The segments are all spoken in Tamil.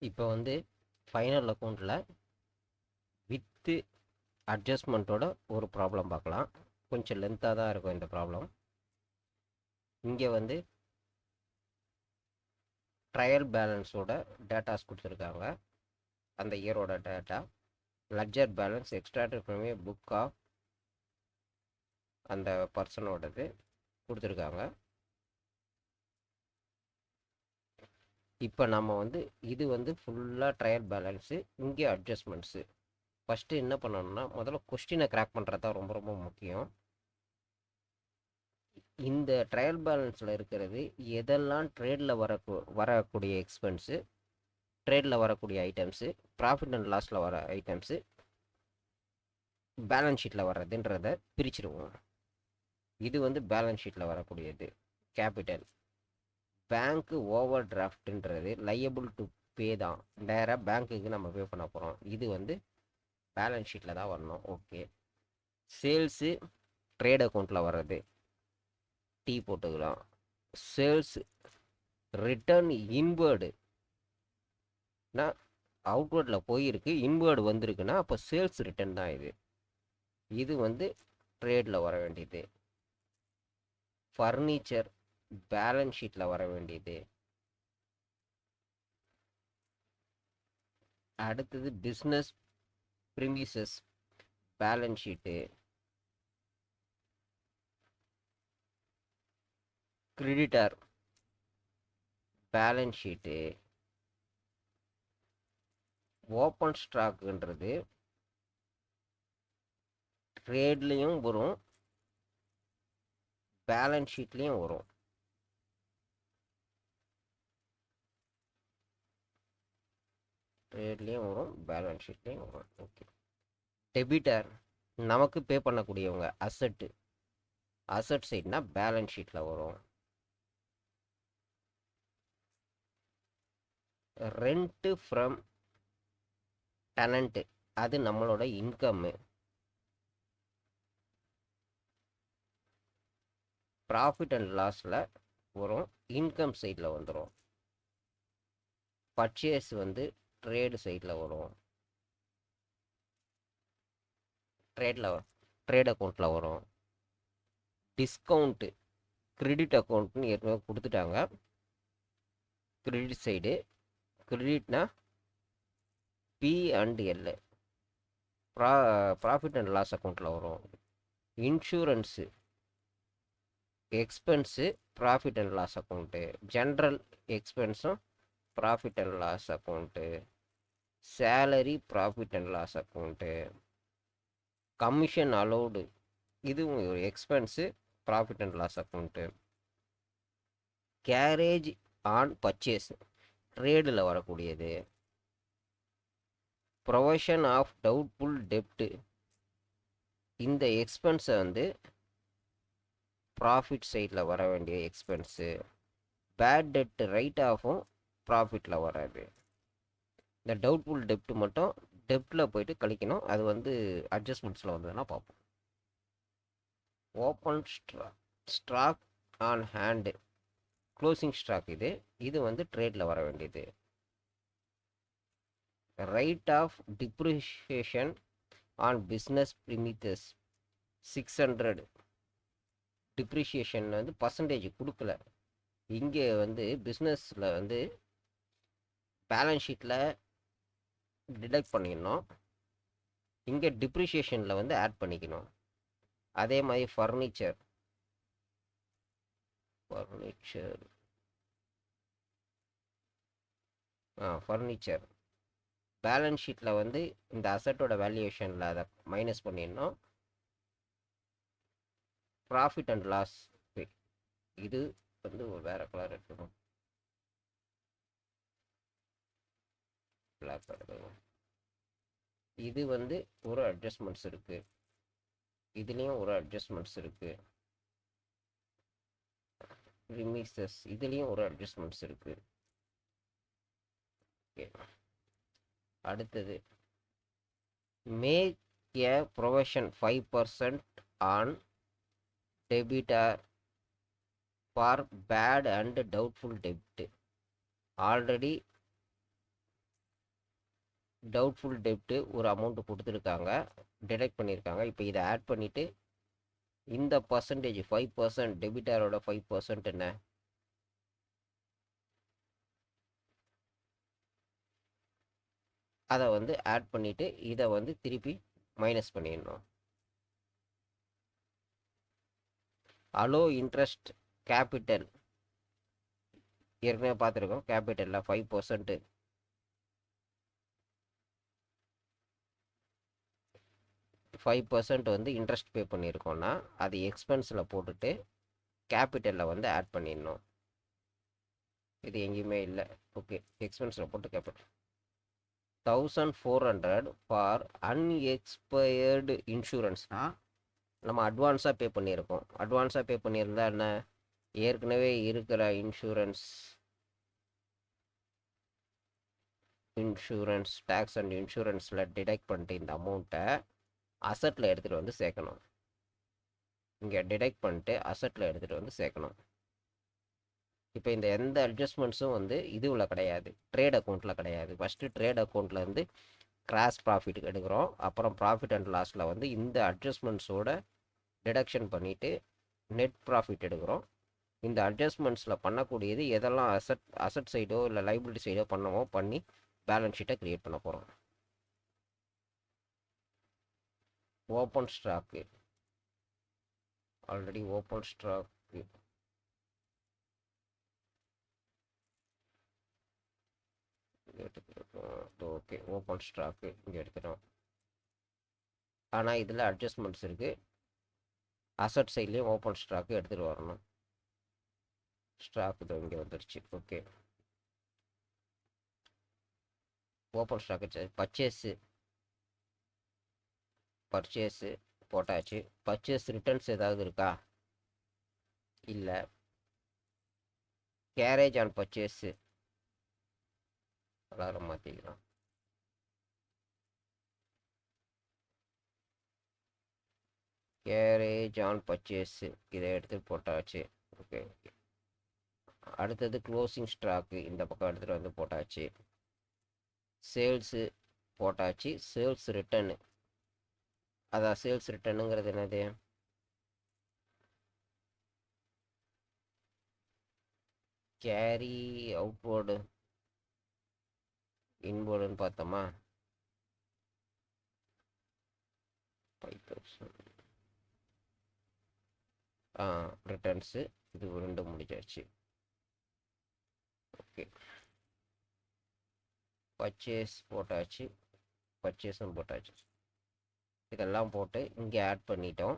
இப்போ வந்து ஃபைனல் அக்கௌண்ட்டில் வித்து அட்ஜஸ்ட்மெண்ட்டோட ஒரு ப்ராப்ளம் பார்க்கலாம். கொஞ்சம் லென்த்தாக தான் இருக்கும் இந்த ப்ராப்ளம். இங்கே வந்து ட்ரையல் பேலன்ஸோட டேட்டாஸ் கொடுத்துருக்காங்க. அந்த இயரோட data ledger balance extracted from a book of அந்த பர்சனோடது கொடுத்துருக்காங்க. இப்போ நம்ம வந்து இது வந்து ஃபுல்லாக ட்ரையல் பேலன்ஸு, இங்கே அட்ஜஸ்ட்மெண்ட்ஸு. ஃபஸ்ட்டு என்ன பண்ணணும்னா முதல்ல கொஸ்டினை கிராக் பண்ணுறது தான் ரொம்ப ரொம்ப முக்கியம். இந்த ட்ரையல் பேலன்ஸில் இருக்கிறது எதெல்லாம் ட்ரேடில் வரக்கூடிய எக்ஸ்பென்ஸு, ட்ரேடில் வரக்கூடிய ஐட்டம்ஸு, ப்ராஃபிட் அண்ட் லாஸில் வர ஐட்டம்ஸு, பேலன்ஸ் ஷீட்டில் வர்றதுன்றதை பிரிச்சுடுவோம். இது வந்து பேலன்ஸ் ஷீட்டில் வரக்கூடியது. கேபிட்டல் பேங்க்கு ஓவர் டிராஃப்ட்ன்றது லையபிள் டு பே தான், நேராக பேங்க்குக்கு நம்ம பே பண்ண போகிறோம். இது வந்து பேலன்ஸ் ஷீட்டில் தான் வரணும். ஓகே. சேல்ஸு ட்ரேட் அக்கௌண்ட்டில் வர்றது டீ போட்டுக்கலாம். சேல்ஸ் ரிட்டர்ன் இன்வேர்டுனா அவுட்வேர்டில் போயிருக்கு, இன்வேர்டு வந்திருக்குன்னா அப்போ சேல்ஸ் ரிட்டர்ன் தான் இது. இது வந்து ட்ரேடில் வர வேண்டியது. ஃபர்னிச்சர் பேலன்ஸ் ஷீட்டில் வர வேண்டியது. அடுத்தது business premises balance sheet. Creditor balance sheet. Open ஸ்டாக்குன்றது ட்ரேட்லேயும் வரும், பேலன்ஸ் ஷீட்லேயும் வரும். ட்ரேட்லேயும் வரும், பேலன்ஸ் ஷீட்லேயும் வரும். ஓகே. டெபிட்டர் நமக்கு பே பண்ணக்கூடியவங்க, அசட் சைட்னா பேலன்ஸ் ஷீட்டில் வரும். ரெண்ட்டு ஃப்ரம் டெனண்ட்டு அது நம்மளோட இன்கம்மு. ப்ராஃபிட் அண்ட் லாஸில் வரும், இன்கம் சைடில் வந்துடும். பர்ச்சேஸ் வந்து ட்ரேடு சைடில் வரும், ட்ரேட் அக்கௌண்ட்டில் வரும். டிஸ்கவுண்ட்டு கிரெடிட் அக்கௌண்ட்னு ஏற்கனவே கொடுத்துட்டாங்க. கிரெடிட் சைடு, கிரெடிட்னா P and L, profit and loss அக்கௌண்ட்டில் வரும். Insurance expense profit and loss account. General எக்ஸ்பென்ஸும் profit and loss account. Salary profit and loss account. Commission allowed இதுவும் ஒரு expense, profit and loss account. Carriage on purchase ட்ரேடில் வரக்கூடியது. ப்ரொவிஷன் ஆஃப் டவுட்ஃபுல் டெப்ட்டு இந்த எக்ஸ்பென்ஸை வந்து ப்ராஃபிட் சைடில் வர வேண்டிய எக்ஸ்பென்ஸு. பேட் டெட் ரைட் ஆஃபும் ப்ராஃபிட்டில் வராது. இந்த டவுட்ஃபுல் டெப்ட் மட்டும் டெப்டில் போயிட்டு கழிக்கணும். அது வந்து அட்ஜஸ்ட்மெண்ட்ஸில் வந்ததுன்னா பார்ப்போம். Open stock on hand closing stock இது வந்து ட்ரேடில் வர வேண்டியது. Write off depreciation on business premises 600. Depreciation வந்து பர்சன்டேஜ் கொடுக்கல. இங்கே வந்து பிஸ்னஸில் வந்து பேலன்ஸ் ஷீட்டில் டிடக்ட் பண்ணிடணும், இங்கே டிப்ரிஷியேஷனில் வந்து ஆட் பண்ணிக்கணும். அதே மாதிரி ஃபர்னிச்சர் பேலன்ஸ் ஷீட்டில் வந்து இந்த அசட்டோட வேல்யூவேஷனில் அதை மைனஸ் பண்ணிடணும். ப்ராஃபிட் அண்ட் லாஸ் இது வந்து ஒரு வேறு கலர் இருக்கணும், பிளாக் கலர். இது வந்து ஒரு அட்ஜஸ்ட்மெண்ட்ஸ் இருக்குது, இதுலேயும் ஒரு அட்ஜஸ்ட்மெண்ட்ஸ் இருக்குது. ரிமிசஸ் இதுலேயும் ஒரு அட்ஜஸ்ட்மெண்ட்ஸ் இருக்குது. ஓகே. அடுத்தது make a provision 5% on debtor for bad and doubtful டெப்ட். ஆல்ரெடி டவுட்ஃபுல் டெப்ட்டு ஒரு அமௌண்ட் கொடுத்துருக்காங்க, டிடெக்ட் பண்ணியிருக்காங்க. இப்போ இதை ஆட் பண்ணிவிட்டு இந்த பர்சன்டேஜ் 5% டெபிட்டாரோட 5% என்ன, அதை வந்து ஆட் பண்ணிவிட்டு இதை வந்து திருப்பி மைனஸ் பண்ணிடணும். அலோ இன்ட்ரெஸ்ட் கேபிட்டல் ஏற்கனவே பார்த்துருக்கோம். கேபிட்டலில் 5% 5% வந்து இன்ட்ரெஸ்ட் பே பண்ணியிருக்கோன்னா அது எக்ஸ்பென்ஸில் போட்டுட்டு கேபிட்டலில் வந்து ஆட் பண்ணிடணும். இது எங்கேயுமே இல்லை. ஓகே, எக்ஸ்பென்ஸில் போட்டு கேபிட்டல் 1400 ஃபார் அன்எக்ஸ்பயர்டு இன்சூரன்ஸ்னால் நம்ம அட்வான்ஸாக பே பண்ணியிருக்கோம். அட்வான்ஸாக பே பண்ணியிருந்தா என்ன, ஏற்கனவே இருக்கிற இன்சூரன்ஸ் டேக்ஸ் அண்ட் இன்சூரன்ஸில் டிடெக்ட் பண்ணிட்டு இந்த அமௌண்ட்டை அசட்டில் எடுத்துகிட்டு வந்து சேர்க்கணும். இங்கே டிடெக்ட் பண்ணிட்டு அசட்டில் எடுத்துகிட்டு வந்து சேர்க்கணும். இப்போ இந்த எந்த அட்ஜஸ்ட்மெண்ட்ஸும் வந்து இதுவில் கிடையாது, ட்ரேட் அக்கௌண்ட்டில் கிடையாது. ஃபஸ்ட்டு ட்ரேட் அக்கௌண்ட்டில் வந்து கிராஸ் ப்ராஃபிட் எடுக்கிறோம், அப்புறம் ப்ராஃபிட் அண்ட் லாஸில் வந்து இந்த அட்ஜஸ்ட்மெண்ட்ஸோட டிடக்ஷன் பண்ணிவிட்டு நெட் ப்ராஃபிட் எடுக்கிறோம். இந்த அட்ஜஸ்ட்மெண்ட்ஸில் பண்ணக்கூடியது எதெல்லாம் அசட் சைடோ இல்லை லைபிலிட்டி சைடோ பண்ணவோ பண்ணி பேலன்ஸ் ஷீட்டை க்ரியேட் பண்ண போகிறோம். Open stock already open stock எடுத்துக்கிறோம். ஓகே, ஓப்பன் ஸ்டாக்கு இங்கே எடுத்துட்டோம். ஆனால் இதில் அட்ஜஸ்ட்மெண்ட்ஸ் இருக்குது. அசட் சைட்லேயும் ஓப்பன் ஸ்டாக்கு எடுத்துகிட்டு வரணும். ஸ்டாக் இது இங்கே வந்துடுச்சு. ஓகே, ஓப்பன் ஸ்டாக்கு பர்ச்சேஸு போட்டாச்சு. பர்ச்சேஸ் ரிட்டர்ன்ஸ் ஏதாவது இருக்கா, இல்லை. கேரேஜ் ஆன் பர்ச்சேஸு எல்லாரும் மாற்றிக்கலாம். கேரேஜ் ஆன் பர்ச்சேஸு இதை எடுத்து போட்டாச்சு. ஓகே, அடுத்தது க்ளோசிங் ஸ்டாக்கு இந்த பக்கம் எடுத்துகிட்டு வந்து போட்டாச்சு. சேல்ஸு போட்டாச்சு. சேல்ஸ் ரிட்டர்னு, அதான் சேல்ஸ் ரிட்டர்னுங்கிறது என்னது, கேரி அவுட்வோர்டு இன்வோர்டுன்னு பார்த்தோமா, 5000 ரிட்டர்ன்ஸு இது ரெண்டு முடிஞ்சாச்சு. ஓகே, பர்ச்சேஸ் போட்டாச்சு, பர்ச்சேஸும் போட்டாச்சு. இதெல்லாம் போட்டு இங்கே ஆட் பண்ணிட்டோம்.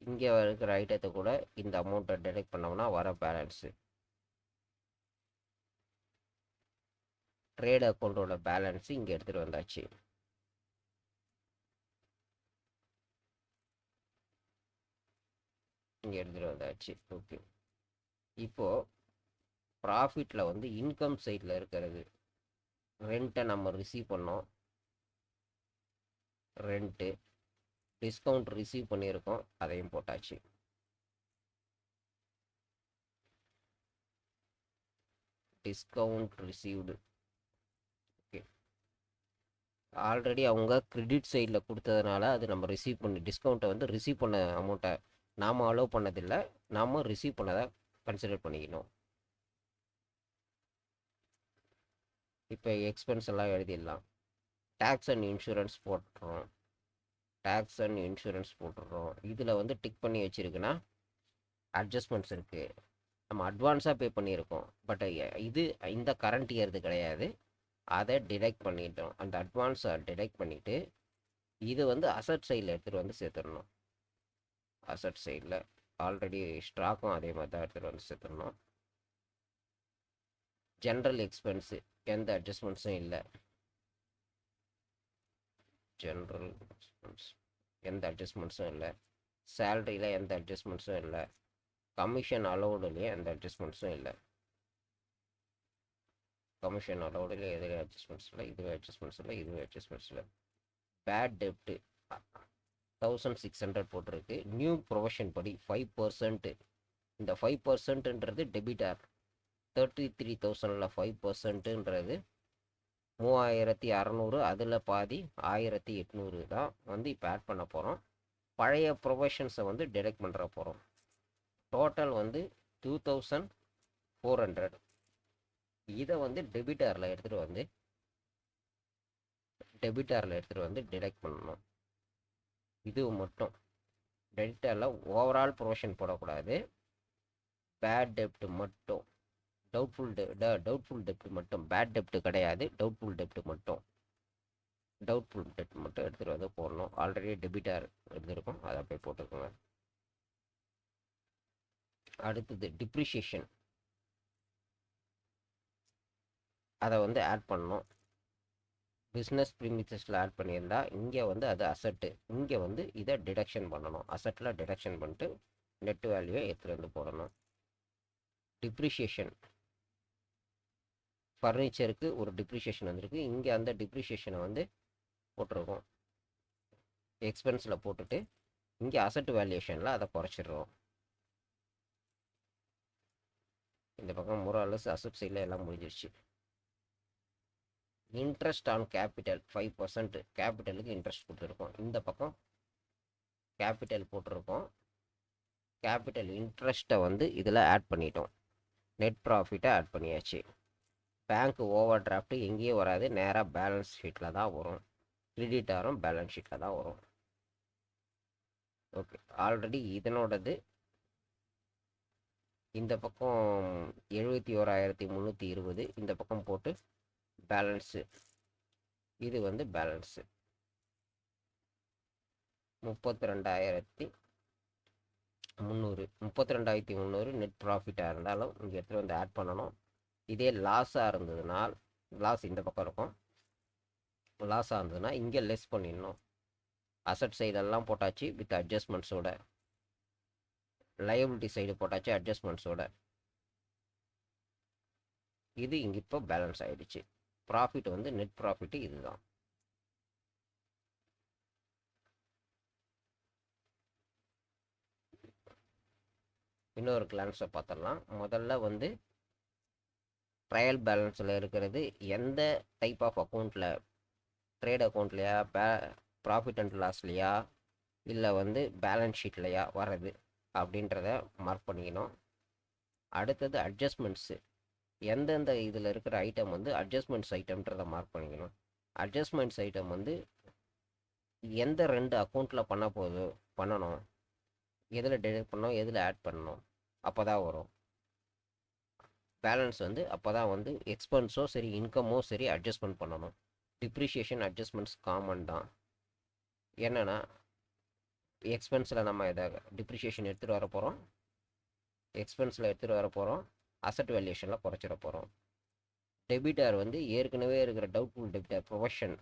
இங்கே இருக்கிற ஐட்டத்தை கூட இந்த அமௌண்ட்டை டிடெக்ட் பண்ணோம்னா வர பேலன்ஸு, ட்ரேட் அக்கௌண்ட்டோட பேலன்ஸு இங்கே எடுத்துகிட்டு வந்தாச்சு. இங்கே எடுத்துகிட்டு வந்தாச்சு. ஓகே, இப்போது ப்ராஃபிட்டில் வந்து இன்கம் சைடில் இருக்கிறது ரெண்ட்டை நம்ம ரிசீவ் பண்ணோம். ரெண்ட்டு டிஸ்கவுண்ட் ரிசீவ் பண்ணியிருக்கோம், அதையும் போட்டாச்சு. Discount received. ஓகே, ஆல்ரெடி அவங்க கிரெடிட் சைடில் கொடுத்ததுனால அது நம்ம ரிசீவ் பண்ணி டிஸ்கவுண்ட்டை வந்து ரிசீவ் பண்ண அமௌண்ட்டை நாம் அலோவ் பண்ணதில்லை, நாம் ரிசீவ் பண்ணதை கன்சிடர் பண்ணிக்கணும். இப்போ எக்ஸ்பென்ஸ் எல்லாம் எழுதிடலாம். டேக்ஸ் அண்ட் இன்சூரன்ஸ் போட்டுறோம். டேக்ஸ் அண்ட் இன்சூரன்ஸ் போட்டுடுறோம். இதில் வந்து டிக் பண்ணி வச்சுருக்குன்னா அட்ஜஸ்ட்மெண்ட்ஸ் இருக்குது. நம்ம அட்வான்ஸாக பே பண்ணியிருக்கோம், பட் இது இந்த கரண்ட் இயர்து கிடையாது. அதை டிடெக்ட் பண்ணிட்டோம். அந்த அட்வான்ஸை டிடெக்ட் பண்ணிவிட்டு இது வந்து அசட் சைடில் எடுத்துகிட்டு வந்து சேர்த்துடணும். அசட் சைடில் ஆல்ரெடி ஸ்டாக்கும் அதே மாதிரி தான் எடுத்துகிட்டு வந்து சேர்த்துடணும். ஜென்ரல் எக்ஸ்பென்ஸு எந்த அட்ஜஸ்ட்மெண்ட்ஸும் இல்லை. ஜென்ரல் எக்ஸ்பென்ஸ் எந்த அட்ஜஸ்ட்மெண்ட்ஸும் இல்லை. சேலரியில் எந்த அட்ஜஸ்ட்மெண்ட்ஸும் இல்லை. கமிஷன் அலோவுடுலேயும் எந்த அட்ஜஸ்ட்மெண்ட்ஸும் இல்லை. கமிஷன் அலோவுடுலேயும் எதுவே அட்ஜஸ்ட்மெண்ட்ஸ் இல்லை. இதுவே அட்ஜஸ்ட்மெண்ட்ஸ் இல்லை. இதுவே அட்ஜஸ்ட்மெண்ட்ஸ் இல்லை. பேட் டெப்ட்டு 1600 போட்டிருக்கு. நியூ ப்ரொவிஷன் படி 5%. இந்த 5%ன்றது டெபிட்டார். 33,000ல் 5%ன்றது 3600, அதில் பாதி 1800 தான் வந்து இப்போ ஆட் பண்ண போகிறோம். பழைய ப்ரொவிஷன்ஸை வந்து டிடெக்ட் பண்ணுற போகிறோம். டோட்டல் வந்து 2400. இதை வந்து டெபிட்டாரில் எடுத்துகிட்டு வந்து டிடெக்ட் பண்ணணும். இது மட்டும் டெபிட்டாரில் ஓவரால் ப்ரொவிஷன் போடக்கூடாது. பேட் டெப்ட் மட்டும், டவுட்ஃபுல் டெப்ட் மட்டும், பேட் டெப்ட் கிடையாது, டவுட்ஃபுல் டெப்ட் மட்டும் எடுத்துகிட்டு வந்து போடணும். ஆல்ரெடி டெபிட்டார் எடுத்துருக்கோம், அதை போய் போட்டுக்கோங்க. அடுத்தது டிப்ரிஷியேஷன், அதை வந்து ஆட் பண்ணணும். பிஸ்னஸ் ப்ரீமிசஸில் ஆட் பண்ணியிருந்தா இங்கே வந்து அது அசட்டு, இங்கே வந்து இதை டிடக்ஷன் பண்ணணும். அசட்டில் டிடக்ஷன் பண்ணிட்டு நெட் வேல்யூவை எடுத்துகிட்டு வந்து போடணும். டிப்ரிஷியேஷன், ஃபர்னிச்சருக்கு ஒரு டிப்ரிஷியேஷன் வந்திருக்கு, இங்கே அந்த டிப்ரிஷியேஷனை வந்து போட்டிருக்கோம். எக்ஸ்பென்ஸில் போட்டுட்டு இங்கே அசட் வேல்யூஷனில் அதை குறைச்சிடுறோம். இந்த பக்கம் மோரலஸ் அசட் சைடில் எல்லாம் முடிஞ்சிருச்சு. இன்ட்ரெஸ்ட் ஆன் கேபிட்டல் 5%, கேபிட்டலுக்கு இன்ட்ரெஸ்ட் கொடுத்துருக்கோம். இந்த பக்கம் கேபிட்டல் போட்டிருக்கோம். கேபிட்டல் இன்ட்ரெஸ்ட்டை வந்து இதில் ஆட் பண்ணிட்டோம். நெட் ப்ராஃபிட்டை ஆட் பண்ணியாச்சு. பேங்க் ஓவர் டிராஃப்ட் எங்கேயும் வராது, நேராக பேலன்ஸ் ஷீட்டில் தான் வரும். கிரெடிட்டாரும் பேலன்ஸ் ஷீட்டில் தான் வரும். ஓகே, ஆல்ரெடி இதனோடது இந்த பக்கம் 71,320, இந்த பக்கம் போட்டு பேலன்ஸு, இது வந்து பேலன்ஸு 32,300 நெட் ப்ராஃபிட்டாக இருந்தாலும் இங்கே எடுத்துகிட்டு வந்து ஆட் பண்ணணும். இதே லாஸாக இருந்ததுனால், லாஸ் இந்த பக்கம் இருக்கும், லாஸாக இருந்ததுன்னா இங்கே லெஸ் பண்ணிடணும். அசட் சைடெல்லாம் போட்டாச்சு வித் அட்ஜஸ்ட்மெண்ட்ஸோட, லைபிலிட்டி சைடு போட்டாச்சு அட்ஜஸ்ட்மெண்ட்ஸோட. இது இங்கே இப்போ பேலன்ஸ் ஆகிடுச்சு. ப்ராஃபிட் வந்து நெட் ப்ராஃபிட்டு இதுதான். இன்னொரு கிளான்ஸை பார்த்துடலாம். முதல்ல வந்து ட்ரையல் பேலன்ஸில் இருக்கிறது எந்த டைப் ஆஃப் அக்கௌண்ட்டில், ட்ரேட் அக்கௌண்ட்லையா, ப்ராஃபிட் அண்ட் லாஸ்லையா, இல்லை வந்து பேலன்ஸ் ஷீட்லையா வர்றது அப்படின்றத மார்க் பண்ணிக்கணும். அடுத்தது அட்ஜஸ்ட்மெண்ட்ஸு, எந்தெந்த இதில் இருக்கிற ஐட்டம் வந்து அட்ஜஸ்ட்மெண்ட்ஸ் ஐட்டம்ன்றதை மார்க் பண்ணிக்கணும். அட்ஜஸ்ட்மெண்ட்ஸ் ஐட்டம் வந்து எந்த 2 அக்கௌண்ட்டில் பண்ணணும், எதில் டிடெக்ட் பண்ணணும், எதில் ஆட் பண்ணணும், அப்போ தான் வரும். பேலன்ஸ் வந்து அப்போ தான் வந்து எக்ஸ்பென்ஸோ சரி இன்கமோ சரி அட்ஜஸ்ட்மெண்ட் பண்ணணும். டிப்ரிஷியேஷன் அட்ஜஸ்ட்மெண்ட்ஸ் காமன் தான். என்னென்னா எக்ஸ்பென்ஸில் நம்ம இதை டிப்ரிஷியேஷன் எடுத்துகிட்டு வர போகிறோம், எக்ஸ்பென்ஸில் எடுத்துகிட்டு வர போகிறோம், அசட் வேல்யூஷனில் குறைச்சிட போகிறோம். டெபிட்டார் வந்து ஏற்கனவே இருக்கிற டவுட்ஃபுல் டெபிட்டார் ப்ரொவிஷன்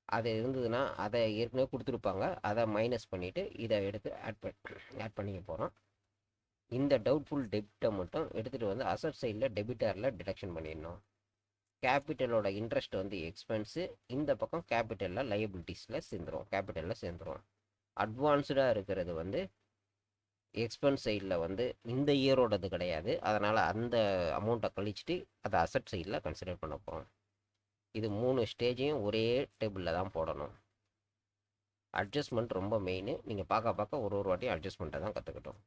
அது இருந்ததுன்னா அதை ஏற்கனவே கொடுத்துருப்பாங்க, அதை மைனஸ் பண்ணிவிட்டு இதை எடுத்து ஆட் பண்ணிக்க போகிறோம். இந்த டவுட்ஃபுல் டெபிட்டை மட்டும் எடுத்துகிட்டு வந்து அசட் சைடில் டெபிட்டாரில் டிடக்ஷன் பண்ணிடணும். கேபிட்டலோட இன்ட்ரெஸ்ட் வந்து எக்ஸ்பென்ஸு, இந்த பக்கம் கேபிட்டலில் லைபிலிட்டிஸில் சேர்ந்துடும். அட்வான்ஸ்டாக இருக்கிறது வந்து எக்ஸ்பென்ஸ் சைடில் வந்து இந்த இயரோடது கிடையாது, அதனால் அந்த அமௌண்ட்டை கழிச்சிட்டு அதை அசட் சைடில் கன்சிடர் பண்ண போகிறோம். இது 3 ஸ்டேஜையும் ஒரே டேபிளில் தான் போடணும். அட்ஜஸ்ட்மெண்ட் ரொம்ப மெயின். நீங்கள் பார்க்க ஒரு வாட்டியும் அட்ஜஸ்ட்மெண்ட்டை தான் கற்றுக்கிட்டோம்.